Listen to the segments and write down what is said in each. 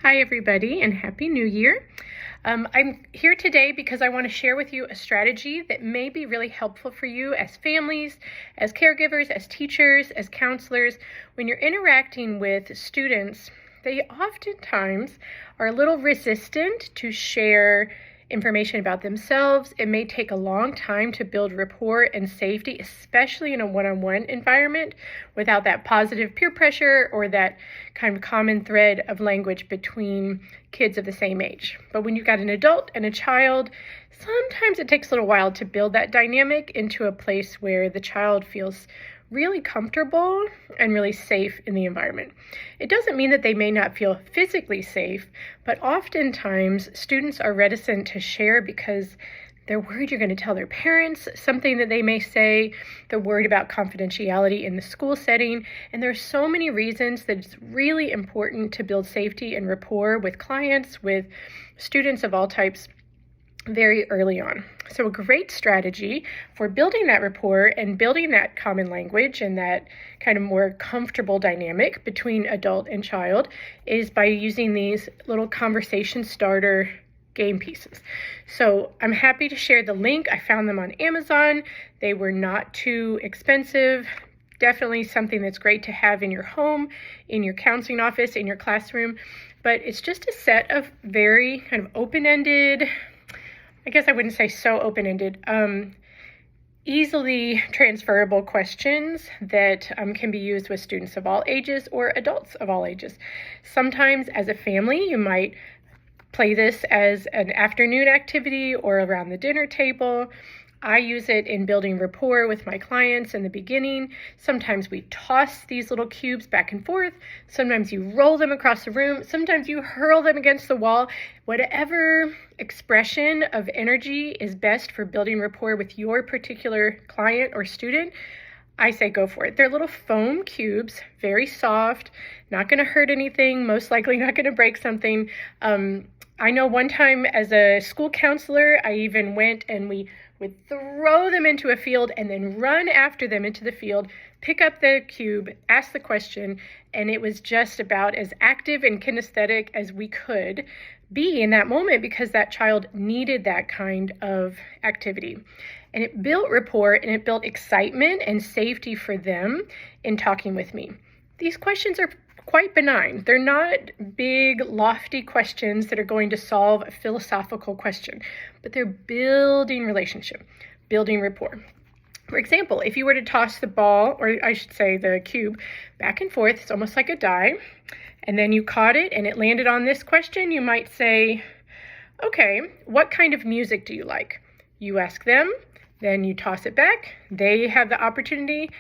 Hi everybody and Happy New Year. I'm here today because I want to share with you a strategy that may be really helpful for you as families, as caregivers, as teachers, as counselors. When you're interacting with students, they oftentimes are a little resistant to share information about themselves. It may take a long time to build rapport and safety, especially in a one-on-one environment, without that positive peer pressure or that kind of common thread of language between kids of the same age. But when you've got an adult and a child, sometimes it takes a little while to build that dynamic into a place where the child feels really comfortable and really safe in the environment. It doesn't mean that they may not feel physically safe, but oftentimes students are reticent to share because they're worried you're going to tell their parents something that they may say. They're worried about confidentiality in the school setting. And there's so many reasons that it's really important to build safety and rapport with clients, with students of all types, very early on. So a great strategy for building that rapport and building that common language and that kind of more comfortable dynamic between adult and child is by using these little conversation starter game pieces. So I'm happy to share the link. I found them on Amazon. They were not too expensive. Definitely something that's great to have in your home, in your counseling office, in your classroom. But it's just a set of very kind of open-ended, I guess I wouldn't say so open-ended, easily transferable questions that can be used with students of all ages or adults of all ages. Sometimes as a family, you might play this as an afternoon activity or around the dinner table. I use it in building rapport with my clients in the beginning. Sometimes we toss these little cubes back and forth. Sometimes you roll them across the room. Sometimes you hurl them against the wall. Whatever expression of energy is best for building rapport with your particular client or student, I say go for it. They're little foam cubes, very soft, not going to hurt anything, most likely not going to break something. I know one time as a school counselor, I even went and we would throw them into a field and then run after them into the field, pick up the cube, ask the question, and it was just about as active and kinesthetic as we could be in that moment because that child needed that kind of activity. And it built rapport and it built excitement and safety for them in talking with me. These questions are quite benign. They're not big, lofty questions that are going to solve a philosophical question, but they're building relationship, building rapport. For example, if you were to toss the ball, or I should say the cube, back and forth, it's almost like a die, and then you caught it and it landed on this question, you might say, okay, what kind of music do you like? You ask them, then you toss it back. They have the opportunity.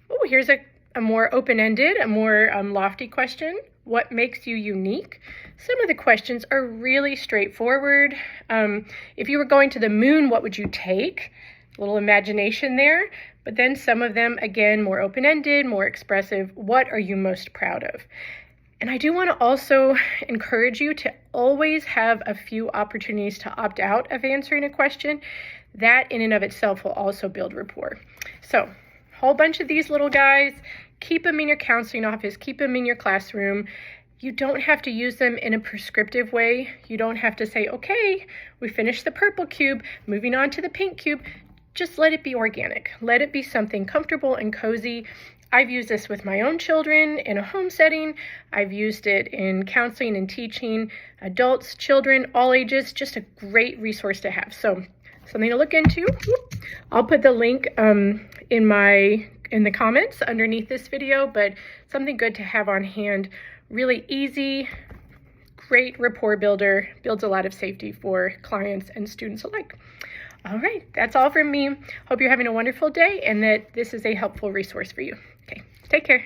Oh, here's a more open-ended, a more lofty question. What makes you unique? Some of the questions are really straightforward. If you were going to the moon, what would you take? A little imagination there. But then some of them, again, more open-ended, more expressive. What are you most proud of? And I do want to also encourage you to always have a few opportunities to opt out of answering a question. That in and of itself will also build rapport. So, whole bunch of these little guys. Keep them in your counseling office, keep them in your classroom. You don't have to use them in a prescriptive way. You don't have to say, okay, we finished the purple cube, moving on to the pink cube. Just let it be organic. Let it be something comfortable and cozy. I've used this with my own children in a home setting. I've used it in counseling and teaching adults, children, all ages. Just a great resource to have. So something to look into. I'll put the link in the comments underneath this video, but something good to have on hand. Really easy, great rapport builder, builds a lot of safety for clients and students alike. All right, that's all from me. Hope you're having a wonderful day and that this is a helpful resource for you. Okay, take care.